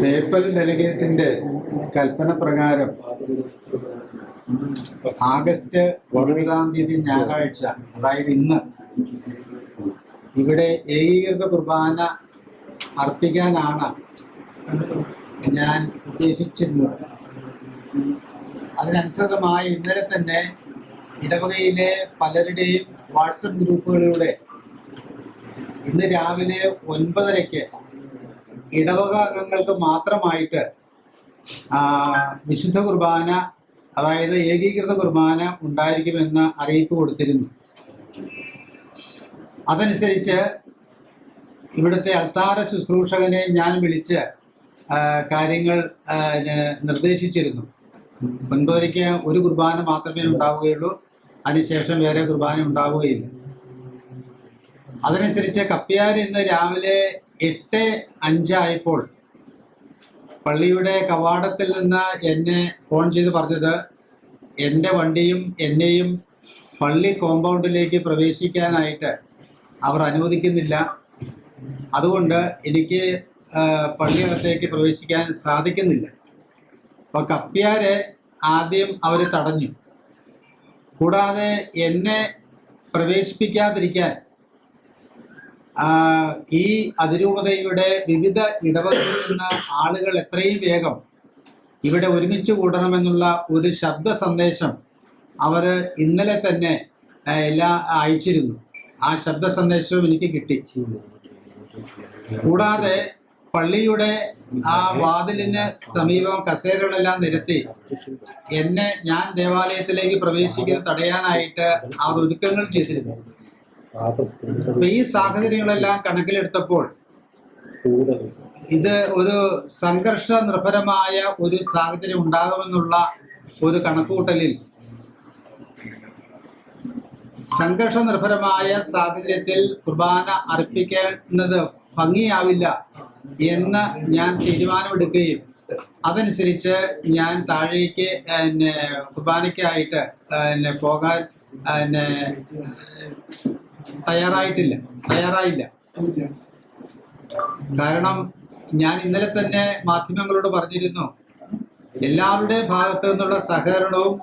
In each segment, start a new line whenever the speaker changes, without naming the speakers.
Papal ഡെലിഗേറ്റിന്റെ കൽപ്പന പ്രകാരം August 9-ാം തീയതി ഞായറാഴ്ച, അതായത് ഇന്ന്, ഇവിടെ ഏകീകൃത കുർബാന അർപ്പിക്കാനാണ് ഞാൻ ഉദ്ദേശിച്ചിരുന്നത്. അതിനനുസൃതമായി ഇന്നലെ തന്നെ ഇടവകയിലെ പലരുടെയും വാട്സപ്പ് ഗ്രൂപ്പുകളിലൂടെ ഇന്ന് രാവിലെ 9:30-ക്ക് ഇടവക അംഗങ്ങൾക്ക് മാത്രമായിട്ട് വിശുദ്ധ കുർബാന, അതായത് ഏകീകൃത കുർബാന ഉണ്ടായിരിക്കുമെന്ന് അറിയിപ്പ് കൊടുത്തിരുന്നു. അതനുസരിച്ച് ഇവിടുത്തെ അൾത്താര ശുശ്രൂഷകനെ ഞാൻ വിളിച്ച് കാര്യങ്ങൾ നിർദ്ദേശിച്ചിരുന്നു. 9:30-ക്ക് ഒരു കുർബാന മാത്രമേ ഉണ്ടാവുകയുള്ളൂ, അതിനുശേഷം വേറെ കുർബാന ഉണ്ടാവുകയില്ല. അതനുസരിച്ച് കപ്പ്യാർ ഇന്ന് രാവിലെ 8:05 ആയപ്പോൾ പള്ളിയുടെ കവാടത്തിൽ നിന്ന് എന്നെ ഫോൺ ചെയ്ത് പറഞ്ഞത് എൻ്റെ വണ്ടിയും എന്നെയും പള്ളി കോമ്പൗണ്ടിലേക്ക് പ്രവേശിക്കാനായിട്ട് അവർ അനുവദിക്കുന്നില്ല, അതുകൊണ്ട് എനിക്ക് പള്ളിയകത്തേക്ക് പ്രവേശിക്കാൻ സാധിക്കുന്നില്ല. അപ്പോൾ കപ്പ്യാരെ ആദ്യം അവർ തടഞ്ഞു. കൂടാതെ എന്നെ പ്രവേശിപ്പിക്കാതിരിക്കാൻ ഈ അതിരൂപതയുടെ വിവിധ ഇടവകളിൽ നിന്ന് ആളുകൾ എത്രയും വേഗം ഇവിടെ ഒരുമിച്ച് കൂടണമെന്നുള്ള ഒരു ശബ്ദ സന്ദേശം അവർ ഇന്നലെ തന്നെ അയച്ചിരുന്നു. ആ ശബ്ദ സന്ദേശവും എനിക്ക് കിട്ടി. കൂടാതെ പള്ളിയുടെ ആ വാതിലിന് സമീപം കസേരകളെല്ലാം നിരത്തി ഞാൻ ദേവാലയത്തിലേക്ക് പ്രവേശിക്കുന്നത് തടയാനായിട്ട് അവർ ഒരുക്കങ്ങൾ ചെയ്തിരുന്നു. അപ്പൊ ഈ സാഹചര്യങ്ങളെല്ലാം കണക്കിലെടുത്തപ്പോൾ ഇത് ഒരു സംഘർഷ നിർഭരമായ ഒരു സാഹചര്യം ഉണ്ടാകുമെന്നുള്ള ഒരു കണക്കുകൂട്ടലിൽ സംഘർഷ നിർഭരമായ സാഹചര്യത്തിൽ കുർബാന അർപ്പിക്കുന്നത് ഭംഗിയാവില്ല എന്ന് ഞാൻ തീരുമാനമെടുക്കുകയും അതനുസരിച്ച് ഞാൻ താഴേക്ക് കുർബാനയ്ക്കായിട്ട് പോകാൻ തയ്യാറായില്ല. കാരണം ഞാൻ ഇന്നലെ തന്നെ മാധ്യമങ്ങളോട് പറഞ്ഞിരുന്നു, എല്ലാവരുടെയും ഭാഗത്തു നിന്നുള്ള സഹകരണവും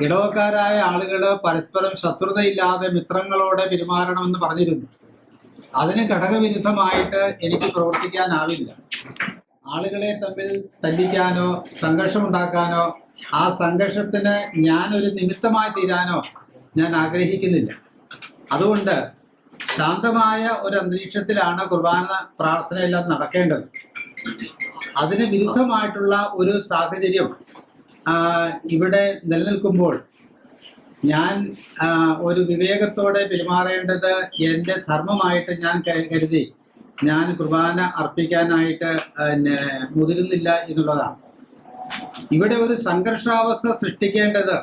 ഇടവക്കാരായ ആളുകൾ പരസ്പരം ശത്രുതയില്ലാതെ മിത്രങ്ങളോടെ പെരുമാറണമെന്ന് പറഞ്ഞിരുന്നു. അതിന് ഘടകവിരുദ്ധമായിട്ട് എനിക്ക് പ്രവർത്തിക്കാനാവില്ല. ആളുകളെ തമ്മിൽ തല്ലിക്കാനോ സംഘർഷമുണ്ടാക്കാനോ ആ സംഘർഷത്തിന് ഞാനൊരു നിമിത്തമായി തീരാനോ ഞാൻ ആഗ്രഹിക്കുന്നില്ല. അതുകൊണ്ട് ശാന്തമായ ഒരു അന്തരീക്ഷത്തിലാണ് കുർബാന പ്രാർത്ഥനയെല്ലാം നടക്കേണ്ടത്. അതിന് വിരുദ്ധമായിട്ടുള്ള ഒരു സാഹചര്യം ഇവിടെ നിലനിൽക്കുമ്പോൾ ഞാൻ ഒരു വിവേകത്തോടെ പെരുമാറേണ്ടത് എൻ്റെ ധർമ്മമായിട്ട് ഞാൻ കരുതി ഞാൻ കുർബാന അർപ്പിക്കാനായിട്ട് മുതിരുന്നില്ല എന്നുള്ളതാണ്. ഇവിടെ ഒരു സംഘർഷാവസ്ഥ സൃഷ്ടിക്കേണ്ടത്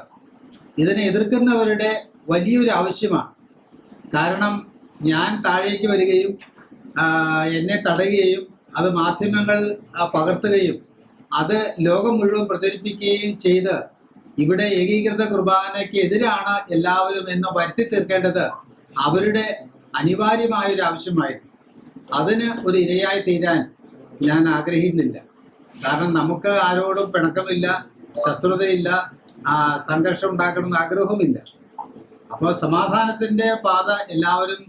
ഇതിനെ എതിർക്കുന്നവരുടെ വലിയൊരു ആവശ്യമാണ്. കാരണം ഞാൻ താഴേക്ക് വരികയും എന്നെ തടയുകയും അത് മാധ്യമങ്ങൾ പകർത്തുകയും അത് ലോകം മുഴുവൻ പ്രചരിപ്പിക്കുകയും ചെയ്ത് ഇവിടെ ഏകീകൃത കുർബാനയ്ക്ക് എതിരാണ് എല്ലാവരും എന്ന് വരുത്തി തീർക്കേണ്ടത് അവരുടെ അനിവാര്യമായൊരു ആവശ്യമായിരുന്നു. അതിന് ഒരു ഇരയായി തീരാൻ ഞാൻ ആഗ്രഹിക്കുന്നില്ല. കാരണം നമുക്ക് ആരോടും പിണക്കമില്ല, ശത്രുതയില്ല, സംഘർഷം ഉണ്ടാക്കണമെന്ന് ആഗ്രഹവുമില്ല. അപ്പോൾ സമാധാനത്തിൻ്റെ പാത എല്ലാവരും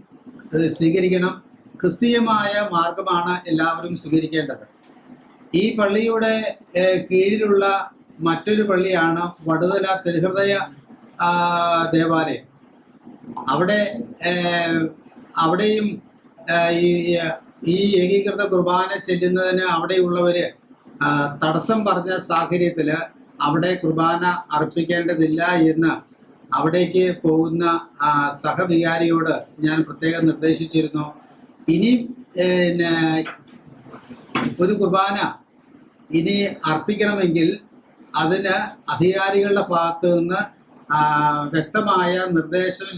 സ്വീകരിക്കണം. ക്രിസ്തീയമായ മാർഗമാണ് എല്ലാവരും സ്വീകരിക്കേണ്ടത്. ഈ പള്ളിയുടെ കീഴിലുള്ള മറ്റൊരു പള്ളിയാണ് വടുതല തിരുഹൃദയ ദേവാലയം. അവിടെയും ഈ ഏകീകൃത കുർബാന ചെല്ലുന്നതിന് അവിടെയുള്ളവര് തടസ്സം പറഞ്ഞ സാഹചര്യത്തിൽ അവിടെ കുർബാന അർപ്പിക്കേണ്ടതില്ല എന്ന് അവിടേക്ക് പോകുന്ന സഹവികാരിയോട് ഞാൻ പ്രത്യേകം നിർദ്ദേശിച്ചിരുന്നു. ഇനി ഒരു കുർബാന ഇനി അർപ്പിക്കണമെങ്കിൽ അതിന് അധികാരികളുടെ ഭാഗത്ത് നിന്ന് വ്യക്തമായ നിർദ്ദേശം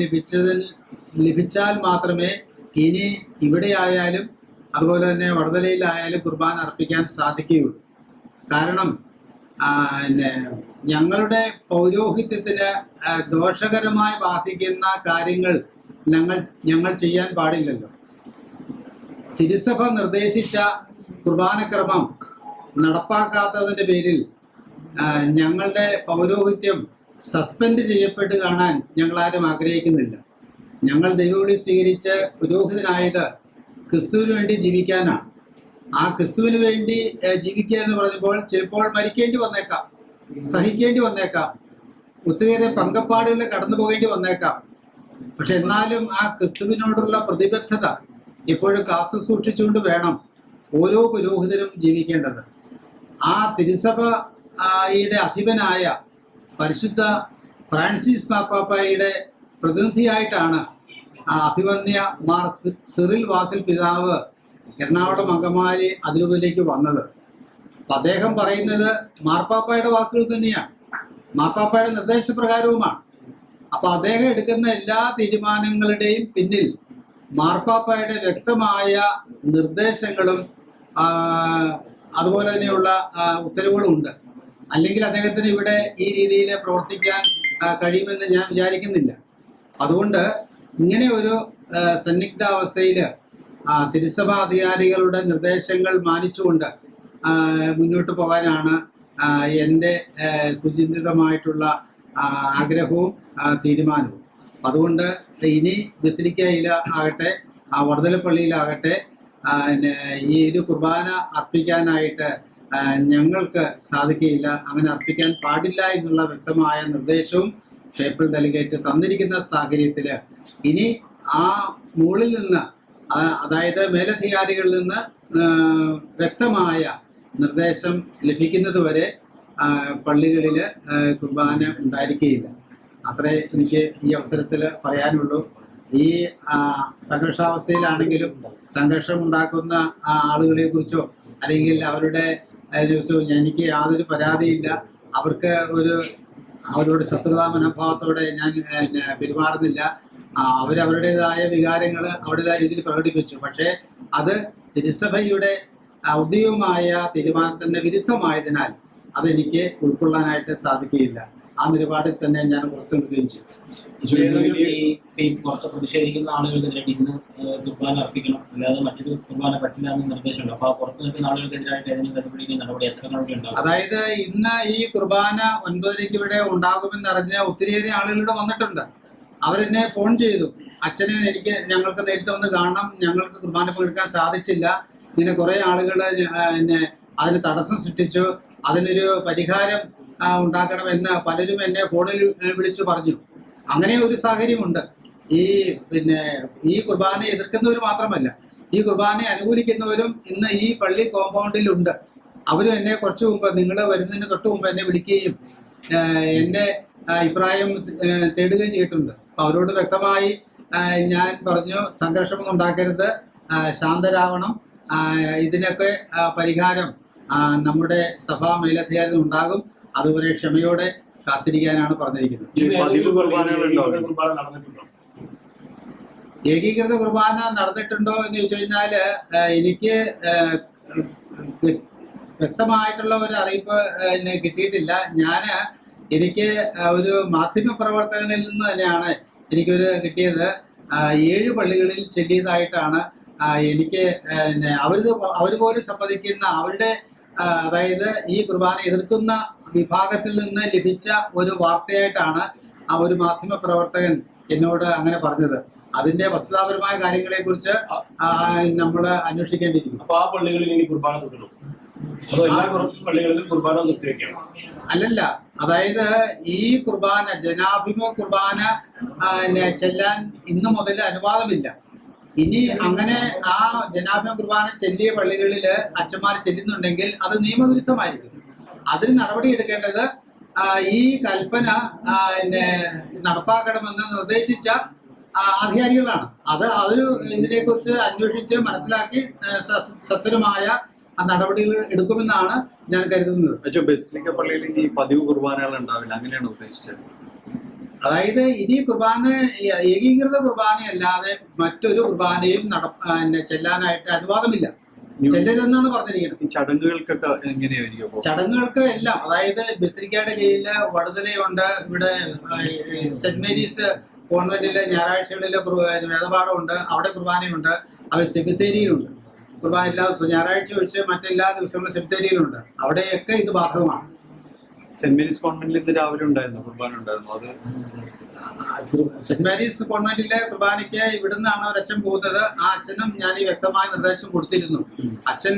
ലഭിച്ചാൽ മാത്രമേ ഇനി ഇവിടെയായാലും അതുപോലെ തന്നെ വടുതലയിലായാലും കുർബാന അർപ്പിക്കാൻ സാധിക്കുകയുള്ളൂ. കാരണം ഞങ്ങളുടെ പൗരോഹിത്യത്തിന് ദോഷകരമായി ബാധിക്കുന്ന കാര്യങ്ങൾ ഞങ്ങൾ ചെയ്യാൻ പാടില്ലല്ലോ. തിരുസഭ നിർദ്ദേശിച്ച കുർബാനക്രമം നടപ്പാക്കാത്തതിൻ്റെ പേരിൽ ഞങ്ങളുടെ പൗരോഹിത്യം സസ്പെൻഡ് ചെയ്യപ്പെട്ട് കാണാൻ ഞങ്ങളാരും ആഗ്രഹിക്കുന്നില്ല. ഞങ്ങൾ ദൈവവിളി സ്വീകരിച്ച് പുരോഹിതനായത് ക്രിസ്തുവിന് വേണ്ടി ജീവിക്കാനാണ്. ആ ക്രിസ്തുവിന് വേണ്ടി ജീവിക്കുക എന്ന് പറയുമ്പോൾ ചിലപ്പോൾ മരിക്കേണ്ടി വന്നേക്കാം, സഹിക്കേണ്ടി വന്നേക്കാം, ഒത്തിരിയേറെ പങ്കപ്പാടുകളിൽ കടന്നു പോകേണ്ടി വന്നേക്കാം. പക്ഷെ എന്നാലും ആ ക്രിസ്തുവിനോടുള്ള പ്രതിബദ്ധത എപ്പോഴും കാത്തു സൂക്ഷിച്ചുകൊണ്ട് വേണം ഓരോ പുരോഹിതനും ജീവിക്കേണ്ടത്. ആ തിരുസഭയുടെ അധിപനായ പരിശുദ്ധ ഫ്രാൻസിസ് മാർപ്പാപ്പയുടെ പ്രതിനിധിയായിട്ടാണ് അഭിവന്യ മാർ സിറിൽ വാസിൽ പിതാവ് എറണാകുളം അങ്കമാലി അതിരൂപതയിലേക്ക് വന്നത്. അപ്പം അദ്ദേഹം പറയുന്നത് മാർപ്പാപ്പയുടെ വാക്കുകൾ തന്നെയാണ്, മാർപ്പാപ്പയുടെ നിർദ്ദേശപ്രകാരവുമാണ്. അപ്പം അദ്ദേഹം എടുക്കുന്ന എല്ലാ തീരുമാനങ്ങളുടെയും പിന്നിൽ മാർപ്പാപ്പയുടെ വ്യക്തമായ നിർദ്ദേശങ്ങളും അതുപോലെ തന്നെയുള്ള ഉത്തരവുകളും ഉണ്ട്. അല്ലെങ്കിൽ അദ്ദേഹത്തിന് ഇവിടെ ഈ രീതിയിൽ പ്രവർത്തിക്കാൻ കഴിയുമെന്ന് ഞാൻ വിചാരിക്കുന്നില്ല. അതുകൊണ്ട് ഇങ്ങനെ ഒരു സന്നിഗ്ധാവസ്ഥയിൽ തിരുസഭാ അധികാരികളുടെ നിർദ്ദേശങ്ങൾ മാനിച്ചുകൊണ്ട് മുന്നോട്ട് പോകാനാണ് എൻ്റെ സുചിന്തിതമായിട്ടുള്ള ആഗ്രഹവും തീരുമാനവും. അതുകൊണ്ട് ഇനി ബസിലിക്കയിൽ ആകട്ടെ വടുതലപ്പള്ളിയിലാകട്ടെ ഈ ഒരു കുർബാന അർപ്പിക്കാനായിട്ട് ഞങ്ങൾക്ക് സാധിക്കുകയില്ല, അങ്ങനെ അർപ്പിക്കാൻ പാടില്ല എന്നുള്ള വ്യക്തമായ നിർദ്ദേശവും ഷേപ്പിൾ ഡെലിഗേറ്റ് തന്നിരിക്കുന്ന സാഹചര്യത്തിൽ ഇനി ആ മുകളിൽ നിന്ന്, അതായത് മേലധികാരികളിൽ നിന്ന് വ്യക്തമായ നിർദ്ദേശം ലഭിക്കുന്നത് വരെ പള്ളികളിൽ കുർബാന ഉണ്ടായിരിക്കുകയില്ല. അത്രേ എനിക്ക് ഈ അവസരത്തിൽ പറയാനുള്ളൂ. ഈ സംഘർഷാവസ്ഥയിലാണെങ്കിലും സംഘർഷം ഉണ്ടാക്കുന്ന ആളുകളെ കുറിച്ചോ അല്ലെങ്കിൽ അവരുടെ ചോദിച്ചോ എനിക്ക് യാതൊരു പരാതിയില്ല. അവരോട് ശത്രുതാ മനോഭാവത്തോടെ ഞാൻ പെരുമാറുന്നില്ല. അവരവരുടേതായ വികാരങ്ങൾ അവരുടേതായ രീതിയിൽ പ്രകടിപ്പിച്ചു. പക്ഷേ അത് തിരുസഭയുടെ ഔദ്യോഗികമായ തീരുമാനത്തിന് വിരുദ്ധമായതിനാൽ അതെനിക്ക് ഉൾക്കൊള്ളാനായിട്ട് സാധിക്കുകയില്ല. ആ നിലപാടിൽ തന്നെ ഞാൻ പുറത്തു നിൽക്കുകയും ചെയ്യും.
പുറത്ത് പ്രതിഷേധിക്കുന്ന ആളുകൾക്കെതിരായിട്ട് ഇന്ന് കുർബാന അർപ്പിക്കണം, അല്ലാതെ മറ്റൊരു കുർബാന പറ്റില്ല എന്ന് നിർദ്ദേശമുണ്ട്. അപ്പൊ ആ പുറത്ത് നിൽക്കുന്ന ആളുകൾക്കെതിരായിട്ട് ഏതെങ്കിലും തരത്തിലുള്ള നടപടി അച്ചടക്കം ഉണ്ടാകും?
അതായത് ഇന്ന് ഈ കുർബാന 9:30 ഇവിടെ ഉണ്ടാകുമെന്നറിഞ്ഞ് ഒത്തിരിയേറെ ആളുകളുടെ വന്നിട്ടുണ്ട്. അവരെന്നെ ഫോൺ ചെയ്തു, അച്ഛനെ ഞങ്ങൾക്ക് നേരിട്ട് വന്ന് കാണണം, ഞങ്ങൾക്ക് കുർബാന പങ്കെടുക്കാൻ സാധിച്ചില്ല, ഇങ്ങനെ കുറേ ആളുകൾ അതിന് തടസ്സം സൃഷ്ടിച്ചു, അതിനൊരു പരിഹാരം ഉണ്ടാക്കണമെന്ന് പലരും എന്നെ ഫോണിൽ വിളിച്ചു പറഞ്ഞു. അങ്ങനെ ഒരു സാഹചര്യമുണ്ട്. ഈ കുർബാനയെ എതിർക്കുന്നവർ മാത്രമല്ല, ഈ കുർബാനയെ അനുകൂലിക്കുന്നവരും ഇന്ന് ഈ പള്ളി കോമ്പൗണ്ടിലുണ്ട്. അവരും എന്നെ കുറച്ചു മുമ്പ്, നിങ്ങൾ വരുന്നതിന് തൊട്ട് മുമ്പ് എന്നെ വിളിക്കുകയും എൻ്റെ അഭിപ്രായം തേടുകയും ചെയ്തിട്ടുണ്ട്. അപ്പം അവരോട് വ്യക്തമായി ഞാൻ പറഞ്ഞു, സംഘർഷമൊന്നും ഉണ്ടാക്കരുത്, ശാന്തരാവണം, ഇതിനൊക്കെ പരിഹാരം നമ്മുടെ സഭാ മേലധികാരികൾ ഉണ്ടാകും, അതുവരെ ക്ഷമയോടെ കാത്തിരിക്കാനാണ് പറഞ്ഞിരിക്കുന്നത്. ഏകീകൃത കുർബാന നടന്നിട്ടുണ്ടോ എന്ന് ചോദിച്ചു കഴിഞ്ഞാൽ എനിക്ക് വ്യക്തമായിട്ടുള്ള ഒരു അറിയിപ്പ് കിട്ടിയിട്ടില്ല. എനിക്ക് ഒരു മാധ്യമ പ്രവർത്തകനിൽ നിന്ന് തന്നെയാണ് എനിക്കൊരു കിട്ടിയത്. 7 പള്ളികളിൽ ചെല്ലിയതായിട്ടാണ് എനിക്ക് അവർ പോലും സമ്മതിക്കുന്ന അവരുടെ അതായത് ഈ കുർബാന എതിർക്കുന്ന വിഭാഗത്തിൽ നിന്ന് ലഭിച്ച ഒരു വാർത്തയായിട്ടാണ് ആ ഒരു മാധ്യമ പ്രവർത്തകൻ എന്നോട് അങ്ങനെ പറഞ്ഞത്. അതിന്റെ വസ്തുതാപരമായ കാര്യങ്ങളെ കുറിച്ച് നമ്മൾ അന്വേഷിക്കേണ്ടിയിരിക്കുന്നു.
ആ പള്ളികളിൽ ഇനി കുർബാന തുടരും?
അല്ലല്ല, അതായത് ഈ കുർബാന ജനാഭിമുഖ കുർബാന ചെല്ലാൻ ഇന്നു മുതൽ അനുവാദമില്ല. ഇനി അങ്ങനെ ആ ജനാഭിമുഖ കുർബാന ചെല്ലിയ പള്ളികളിൽ അച്ഛന്മാർ ചെല്ലുന്നുണ്ടെങ്കിൽ അത് നിയമവിരുദ്ധമായിരിക്കും. അതിന് നടപടി എടുക്കേണ്ടത് ഈ കൽപ്പന നടപ്പാക്കണമെന്ന് നിർദ്ദേശിച്ച അധികാരികളാണ്. അതൊരു ഇതിനെക്കുറിച്ച് അന്വേഷിച്ച് മനസ്സിലാക്കി സത്വരമായ നടപടികൾ എടുക്കുമെന്നാണ് ഞാൻ കരുതുന്നത്.
ബസിലിക്ക പള്ളിയിൽ ഈ പതിവ് കുർബാനകൾ ഉണ്ടാവില്ല, അങ്ങനെയാണ് ഉദ്ദേശിച്ചത്?
അതായത് ഇനി കുർബാന ഏകീകൃത കുർബാനയല്ലാതെ മറ്റൊരു കുർബാനയും ചെല്ലാനായിട്ട് അനുവാദമില്ല, ചെല്ലരുതെന്നാണ് പറഞ്ഞിരിക്കുന്നത്.
ഈ ചടങ്ങുകൾക്കൊക്കെ എങ്ങനെയായിരിക്കും?
ചടങ്ങുകൾക്ക് എല്ലാം, അതായത് ബസിലിക്കയുടെ കീഴില് വടുതലയുണ്ട്, ഇവിടെ സെന്റ് മേരീസ് കോൺവെന്റിലെ ഞായറാഴ്ചകളിലെ വേദപാഠമുണ്ട്, അവിടെ കുർബാനയുണ്ട്, അവർ സെമിത്തേരിയിലുണ്ട്. കുർബാന എല്ലാ ദിവസവും ഞായറാഴ്ച ഒഴിച്ച് മറ്റെല്ലാ ദിവസങ്ങളും സെമിത്തേരിയിലുണ്ട്. അവിടെയൊക്കെ ഇത് ബാധകമാണ്.
സെന്റ് മേരീസ് കോൺവെന്റിൽ ഇന്ന് രാവിലെ ഉണ്ടായിരുന്നു, കുർബാന ഉണ്ടായിരുന്നു. അത്
സെന്റ് മാരീസ് കോൺവെന്റിലെ കുർബാനയ്ക്ക് ഇവിടുന്നാണ് ഒരച്ഛൻ പോകുന്നത്. ആ അച്ഛനും ഞാൻ ഈ വ്യക്തമായ നിർദ്ദേശം കൊടുത്തിരുന്നു. അച്ഛൻ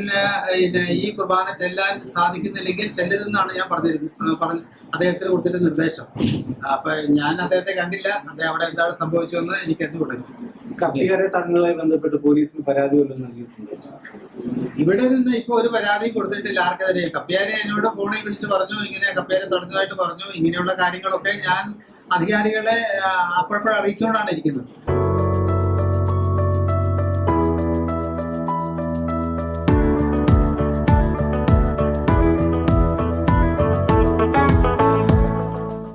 ഈ കുർബാന ചെല്ലാൻ സാധിക്കുന്നില്ലെങ്കിൽ ചെല്ലരുതെന്നാണ് ഞാൻ അദ്ദേഹത്തിന് കൊടുത്തിട്ട് നിർദ്ദേശം. അപ്പൊ ഞാൻ അദ്ദേഹത്തെ കണ്ടില്ല. അദ്ദേഹം അവിടെ എന്താണ് സംഭവിച്ചതെന്ന് എനിക്ക് അറിഞ്ഞുകൂടെ.
കർഷകരെ തടഞ്ഞതുമായി ബന്ധപ്പെട്ട് പോലീസിന് പരാതി വല്ലതും നൽകിയിട്ടുണ്ട്?
ഇവിടെ നിന്ന് ഇപ്പൊ ഒരു പരാതി കൊടുത്തിട്ടില്ല ആർക്കെതിരെ. കപ്പ്യാരെ എന്നോട് ഫോണിൽ വിളിച്ച് പറഞ്ഞു, ഇങ്ങനെ കപ്പ്യാരെ തടഞ്ഞതായിട്ട് പറഞ്ഞു. ഇങ്ങനെയുള്ള കാര്യങ്ങളൊക്കെ ഞാൻ അധികാരികളെ അപ്പോഴപ്പോഴും അറിയിച്ചുകൊണ്ടാണ് ഇരിക്കുന്നത്.